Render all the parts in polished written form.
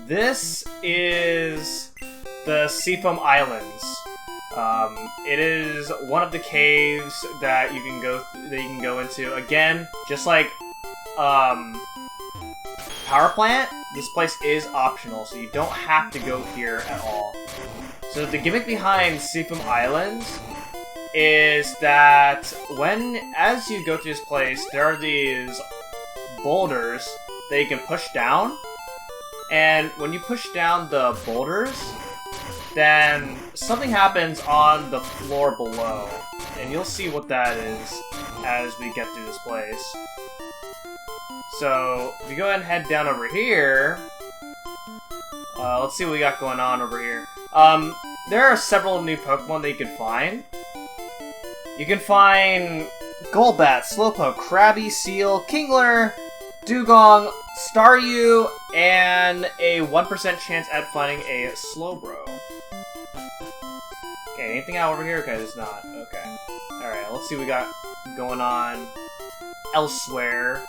this is the Seafoam Islands. It is one of the caves that you can go into. Again, just like Power Plant, this place is optional, so you don't have to go here at all. So the gimmick behind Seafoam Islands is that as you go through this place, there are these boulders that you can push down. And when you push down the boulders, then something happens on the floor below. And you'll see what that is as we get through this place. So, if we go ahead and head down over here, let's see what we got going on over here. There are several new Pokemon that you can find. You can find Golbat, Slowpoke, Krabby, Seal, Kingler, Dugong, Staryu, and a 1% chance at finding a Slowbro. Okay, anything out over here? Okay, there's not. Okay. Alright, let's see what we got going on elsewhere.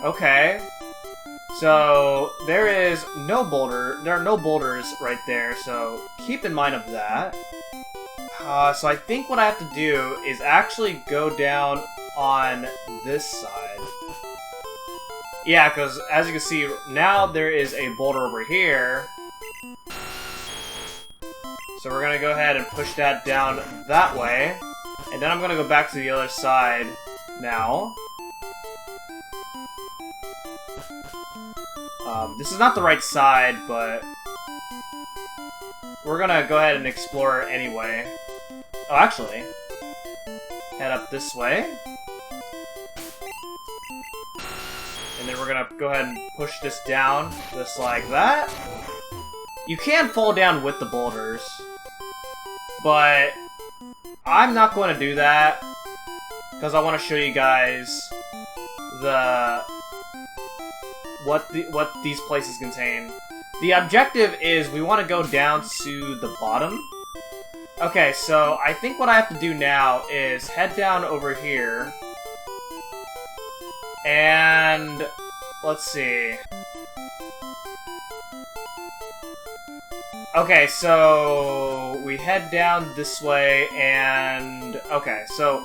Okay. So, there are no boulders right there, so keep in mind of that. So I think what I have to do is actually go down on this side. Yeah, because as you can see, now there is a boulder over here. So we're going to go ahead and push that down that way. And then I'm going to go back to the other side now. This is not the right side, but we're going to go ahead and explore it anyway. Oh, actually, head up this way. And then we're gonna go ahead and push this down, just like that. You can fall down with the boulders, but I'm not going to do that, because I want to show you guys what these places contain. The objective is we want to go down to the bottom. Okay, so I think what I have to do now is head down over here. And let's see. Okay, so we head down this way and okay, so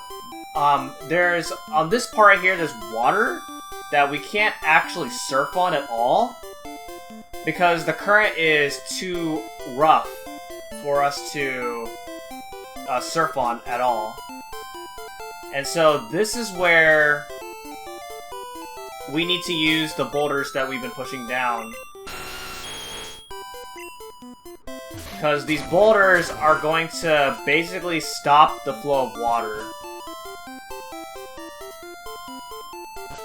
there's on this part right here there's water that we can't actually surf on at all because the current is too rough for us to surf on at all. And so this is where we need to use the boulders that we've been pushing down. Because these boulders are going to basically stop the flow of water.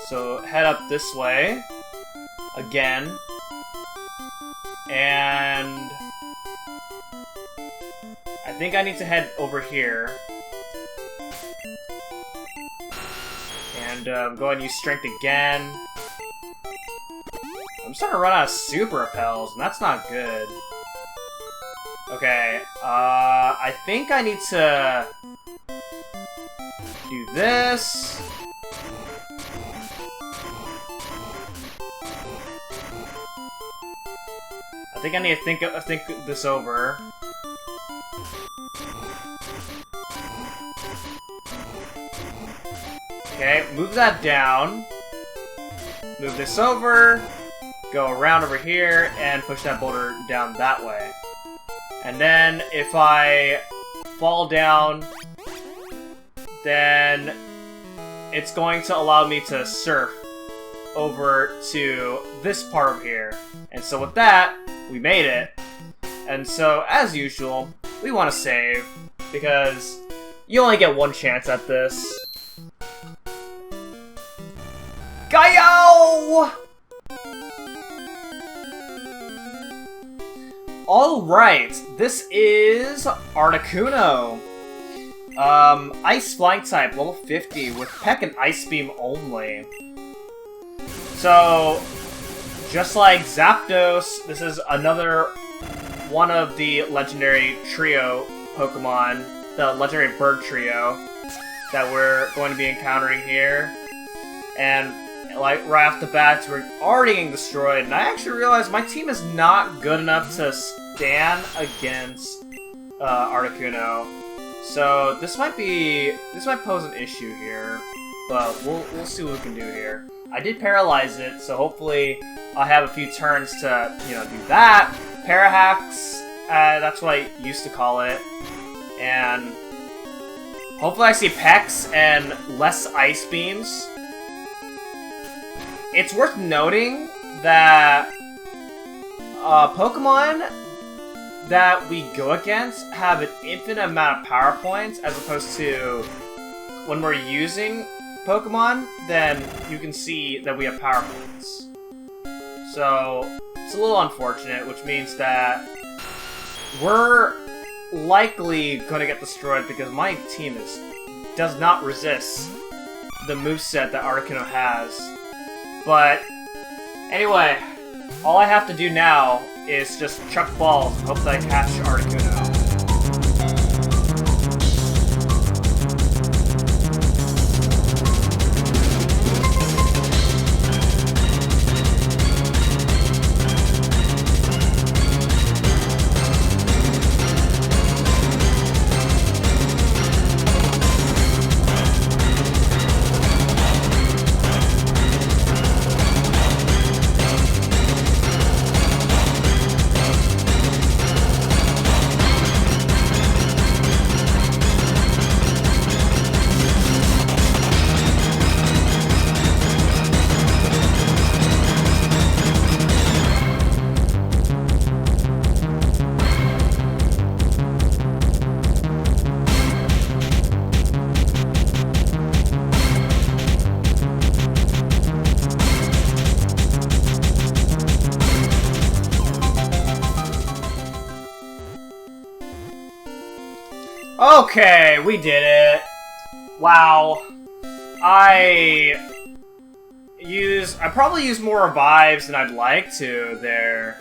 So head up this way. Again. And I think I need to head over here. And go ahead and use strength again. I'm starting to run out of super repels, and that's not good. Okay, I think I need to do this. I think I need to think this over. Okay, move that down. Move this over. Go around over here and push that boulder down that way. And then if I fall down, then it's going to allow me to surf over to this part over here. And so with that, we made it. And so, as usual, we want to save, because you only get one chance at this. Gaio! Alright, this is Articuno. Ice Flying type, level 50, with Peck and Ice Beam only. So, just like Zapdos, this is another one of the legendary trio Pokemon, the legendary bird trio, that we're going to be encountering here. And like, right off the bat, we're already getting destroyed, and I actually realized my team is not good enough to stand against Articuno. So this might pose an issue here, but we'll see what we can do here. I did paralyze it, so hopefully I'll have a few turns to, you know, do that. Parahacks, that's what I used to call it. And hopefully I see Pex and less Ice Beams. It's worth noting that Pokemon that we go against have an infinite amount of power points, as opposed to when we're using Pokemon, then you can see that we have power points. So it's a little unfortunate, which means that we're likely going to get destroyed because my team does not resist the moveset that Articuno has. But anyway, all I have to do now is just chuck balls and hope that I catch Articuno. Okay, we did it. Wow. I probably used more revives than I'd like to there.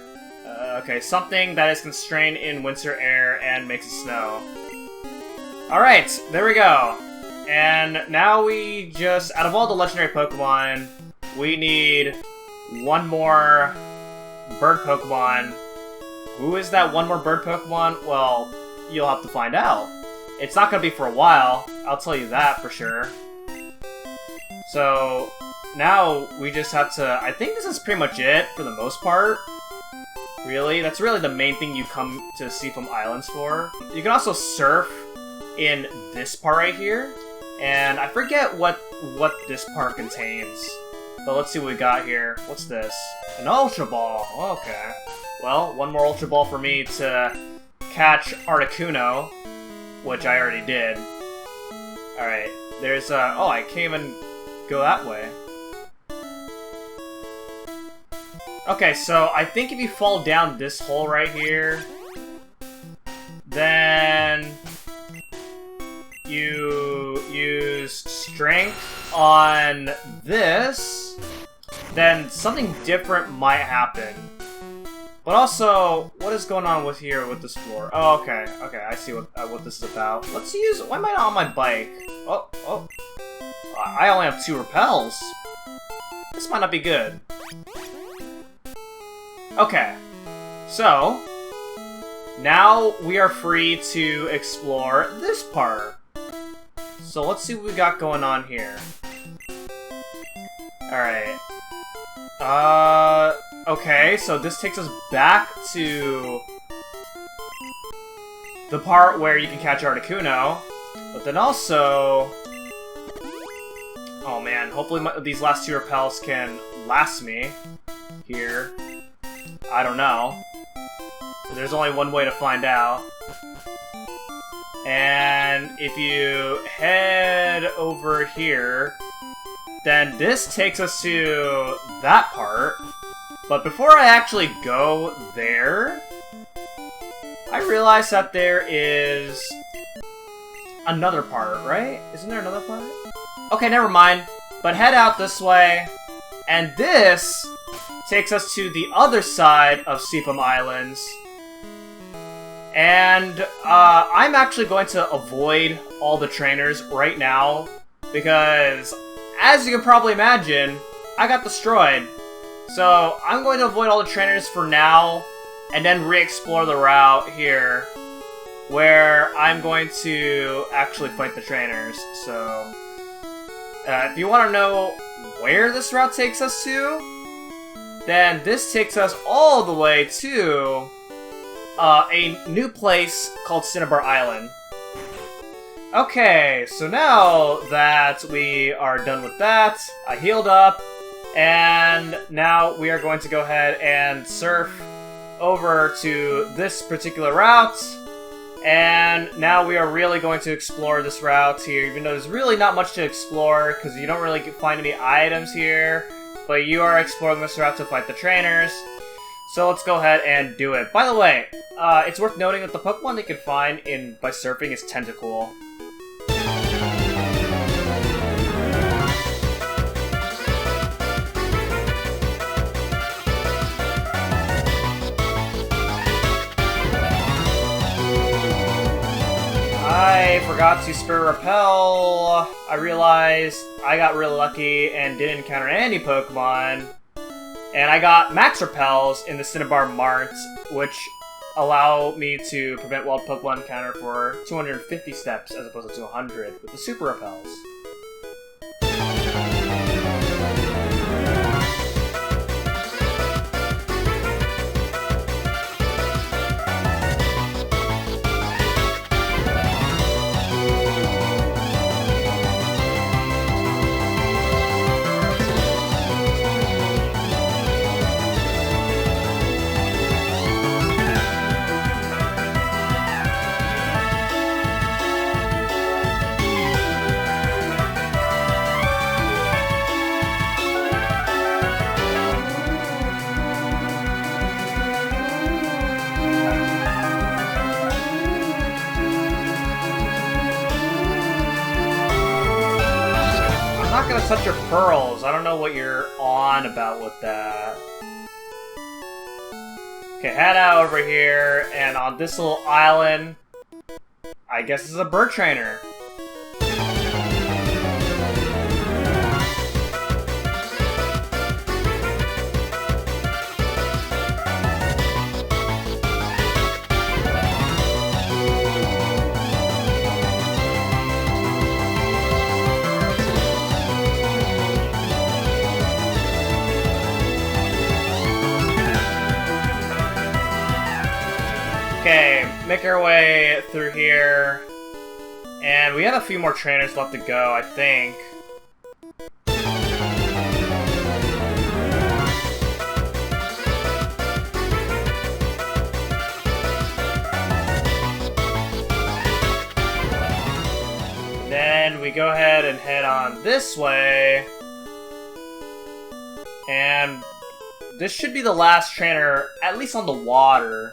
Okay, something that is constrained in winter air and makes it snow. Alright, there we go. And now we just, out of all the legendary Pokemon, we need one more bird Pokemon. Who is that one more bird Pokemon? Well, you'll have to find out. It's not going to be for a while, I'll tell you that for sure. So, now we just have to... I think this is pretty much it for the most part. Really, that's really the main thing you come to Seafoam Islands for. You can also surf in this part right here. And I forget what this part contains. But let's see what we got here. What's this? An Ultra Ball. Okay. Well, one more Ultra Ball for me to catch Articuno, which I already did. Alright, there's oh, I can't even go that way. Okay, so I think if you fall down this hole right here, then you use strength on this, then something different might happen. But also, what is going on with here with this floor? Oh, okay, okay, I see what this is about. Let's use. Why am I not on my bike? Oh, I only have 2 repels. This might not be good. Okay, so now we are free to explore this part. So let's see what we got going on here. All right. Okay, so this takes us back to the part where you can catch Articuno, but then also... Oh man, hopefully these last 2 repels can last me here. I don't know. There's only one way to find out. And if you head over here, then this takes us to that part. But before I actually go there, I realize that there is another part, right? Isn't there another part? Okay, never mind. But head out this way, and this takes us to the other side of Seafoam Islands. And I'm actually going to avoid all the trainers right now, because as you can probably imagine, I got destroyed. So I'm going to avoid all the trainers for now, and then re-explore the route here, where I'm going to actually fight the trainers. So if you want to know where this route takes us to, then this takes us all the way to a new place called Cinnabar Island. Okay, so now that we are done with that, I healed up, and now we are going to go ahead and surf over to this particular route, and now we are really going to explore this route here, even though there's really not much to explore, because you don't really find any items here, but you are exploring this route to fight the trainers. So let's go ahead and do it. By the way, it's worth noting that the Pokemon you can find by surfing is Tentacool. I forgot to Spirit Repel. I realized I got really lucky and didn't encounter any Pokemon. And I got Max Repels in the Cinnabar Mart, which allow me to prevent wild Pokemon encounter for 250 steps as opposed to 200 with the Super Repels. I'm not gonna touch your pearls. I don't know what you're on about with that. Okay, head out over here, and on this little island, I guess this is a bird trainer. Okay, make our way through here, and we have a few more trainers left to go, I think. Then we go ahead and head on this way, and this should be the last trainer, at least on the water.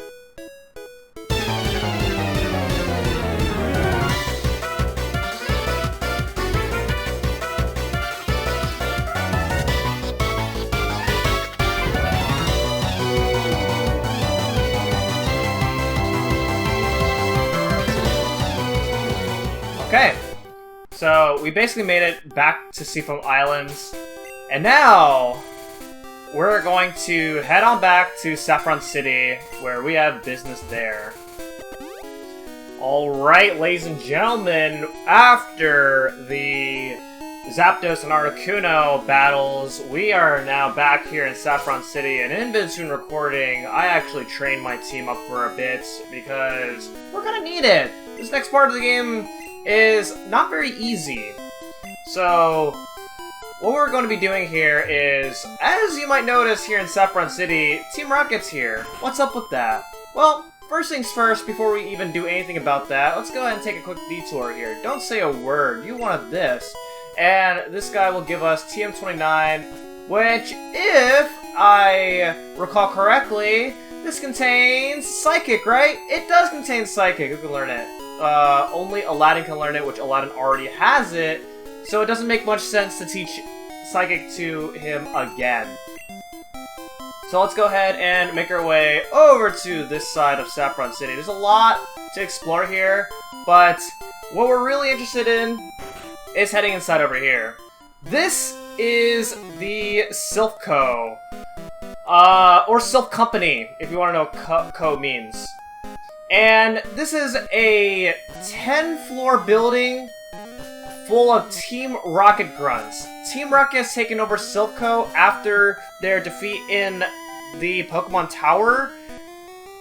Okay, so we basically made it back to Seafoam Islands, and now we're going to head on back to Saffron City, where we have business there. Alright, ladies and gentlemen, after the Zapdos and Articuno battles, we are now back here in Saffron City, and in between recording, I actually trained my team up for a bit, because we're gonna need it! This next part of the game is not very easy. So, what we're going to be doing here is, as you might notice here in Saffron City, Team Rocket's here. What's up with that? Well, first things first, before we even do anything about that, let's go ahead and take a quick detour here. Don't say a word, you wanted this. And this guy will give us TM29, which, if I recall correctly, this contains Psychic, right? It does contain Psychic, who can learn it? Only Aladdin can learn it, which Aladdin already has it, so it doesn't make much sense to teach Psychic to him again. So let's go ahead and make our way over to this side of Saffron City. There's a lot to explore here, but what we're really interested in is heading inside over here. This is the Silph Co. Or Silph Company, if you want to know what Co means. And this is a 10-floor building full of Team Rocket grunts. Team Rocket has taken over Silph Co after their defeat in the Pokemon Tower.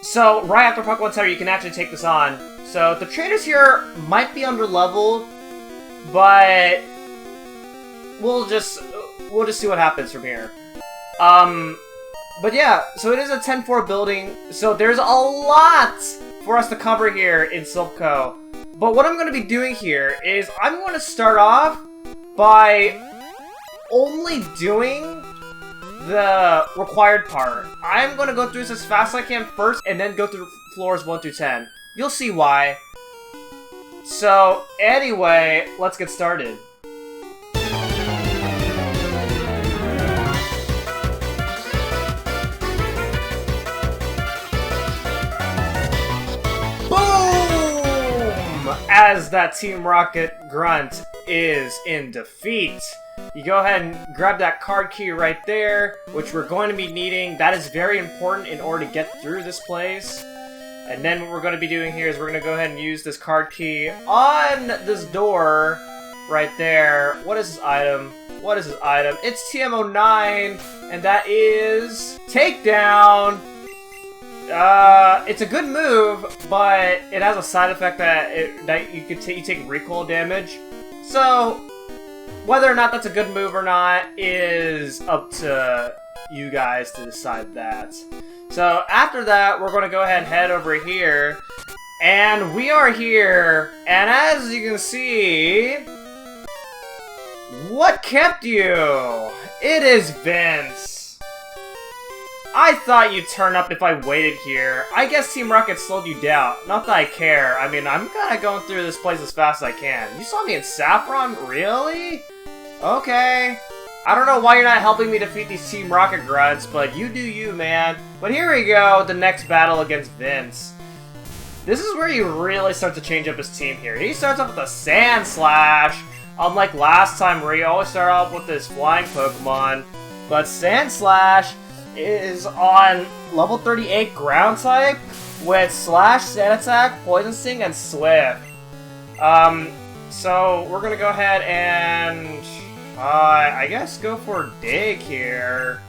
So, right after Pokemon Tower, you can actually take this on. So, the trainers here might be under-leveled, but we'll just see what happens from here. But yeah, so it is a 10-floor building, so there's a lot for us to cover here in Silph Co. But what I'm going to be doing here is I'm going to start off by only doing the required part. I'm going to go through this as fast as I can first, and then go through floors 1 through 10. You'll see why. So, anyway, let's get started. As that Team Rocket grunt is in defeat. You go ahead and grab that card key right there, which we're going to be needing. That is very important in order to get through this place. And then what we're going to be doing here is we're going to go ahead and use this card key on this door right there. What is this item? What is this item? It's TM09, and that is Takedown. It's a good move, but it has a side effect that you take recoil damage. So, whether or not that's a good move or not is up to you guys to decide that. So, after that, we're going to go ahead and head over here. And we are here, and as you can see, what kept you? It is Vince. I thought you'd turn up if I waited here. I guess Team Rocket slowed you down. Not that I care. I mean, I'm kind of going through this place as fast as I can. You saw me in Saffron? Really? Okay. I don't know why you're not helping me defeat these Team Rocket grunts, but you do you, man. But here we go, the next battle against Vince. This is where he really starts to change up his team here. He starts off with a Sandslash, unlike last time where he always started off with this flying Pokemon. But Sandslash is on level 38 ground type with Slash, Sand Attack, Poison Sting, and Swift. So we're gonna go ahead and I guess go for Dig here.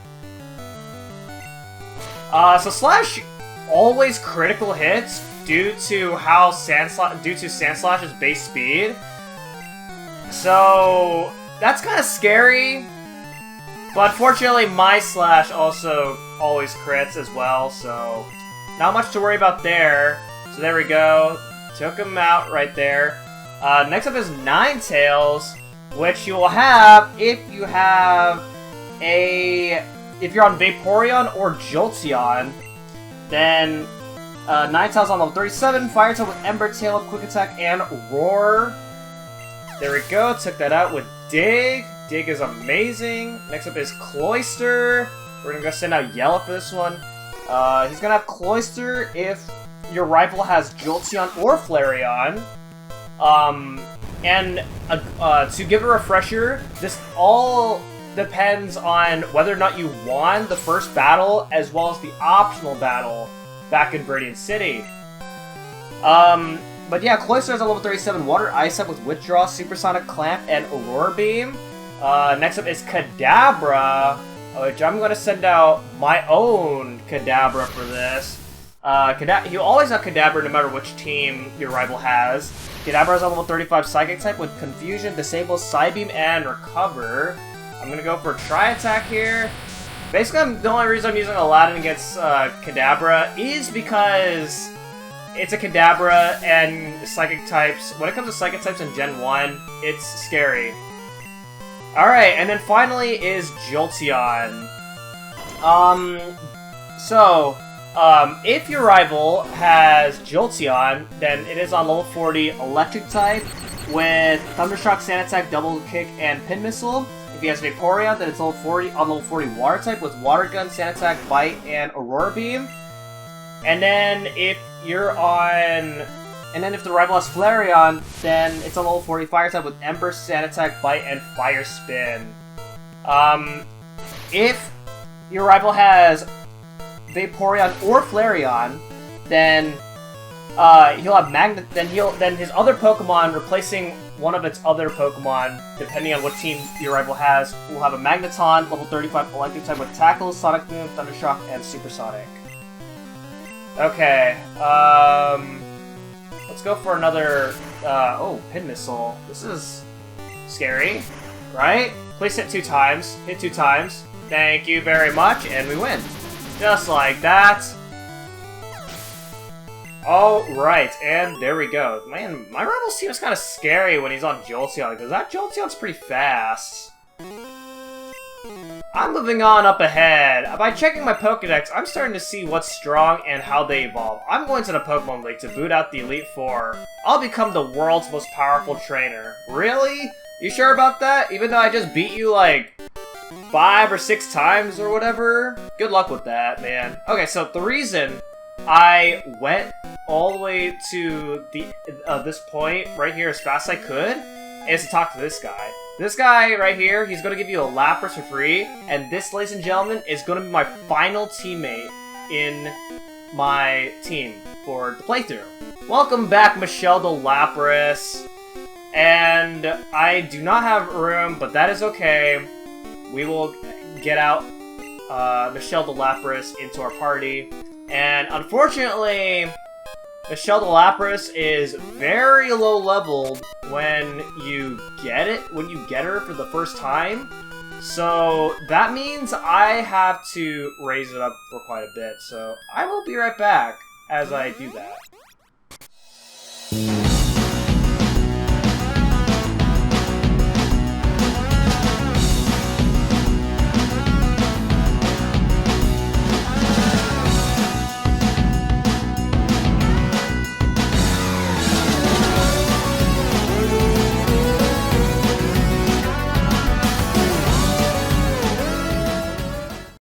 So Slash always critical hits due to Sandslash's base speed. So that's kind of scary. But fortunately, my Slash also always crits as well, so not much to worry about there. So there we go. Took him out right there. Next up is Ninetales, which you will have if you're on Vaporeon or Jolteon. Then Ninetales on level 37, Fire Tail with Ember Tail, Quick Attack, and Roar. There we go. Took that out with Dig. Dig is amazing. Next up is Cloister. We're gonna go send out Yellow for this one. He's gonna have Cloister if your rival has Jolteon or Flareon. To give a refresher, this all depends on whether or not you won the first battle as well as the optional battle back in Viridian City. But yeah, Cloister has a level 37 Water Ice type with Withdraw, Supersonic Clamp, and Aurora Beam. Next up is Cadabra, which I'm going to send out my own Cadabra for this. You always have Cadabra no matter which team your rival has. Cadabra has a level 35 Psychic type with Confusion, Disable, Psybeam, and Recover. I'm going to go for Tri-Attack here. Basically, the only reason I'm using Aladdin against Cadabra is because it's a Cadabra and Psychic types. When it comes to Psychic types in Gen 1, it's scary. Alright, and then finally is Jolteon. If your rival has Jolteon, then it is on level 40 Electric type with Thundershock, Sand Attack, Double Kick, and Pin Missile. If he has Vaporeon, then it's level 40 on level 40 Water type with Water Gun, Sand Attack, Bite, and Aurora Beam. And then if the rival has Flareon, then it's a level 40 Fire type with Ember, Sand Attack, Bite, and Fire Spin. If your rival has Vaporeon or Flareon, then he'll have then his other Pokemon replacing one of its other Pokemon, depending on what team your rival has, will have a Magneton, level 35 electric type with Tackle, Sonic Boom, Thundershock, and Supersonic. Okay, let's go for another, oh, Pin Missile. This is scary, right? Place it 2 times, hit 2 times. Thank you very much, and we win. Just like that. Alright, and there we go. Man, my rival's team is kind of scary when he's on Jolteon, because that Jolteon's pretty fast. I'm moving on up ahead. By checking my Pokedex, I'm starting to see what's strong and how they evolve. I'm going to the Pokemon League to boot out the Elite Four. I'll become the world's most powerful trainer. Really? You sure about that? Even though I just beat you, like, 5 or 6 times or whatever? Good luck with that, man. Okay, so the reason I went all the way to the this point right here as fast as I could is to talk to this guy. This guy right here, he's going to give you a Lapras for free, and this, ladies and gentlemen, is going to be my final teammate in my team for the playthrough. Welcome back, Michelle the Lapras. And I do not have room, but that is okay. We will get out Michelle the Lapras into our party. And unfortunately, Michelle the Lapras is very low leveled when you get her for the first time. So that means I have to raise it up for quite a bit. So I will be right back as I do that.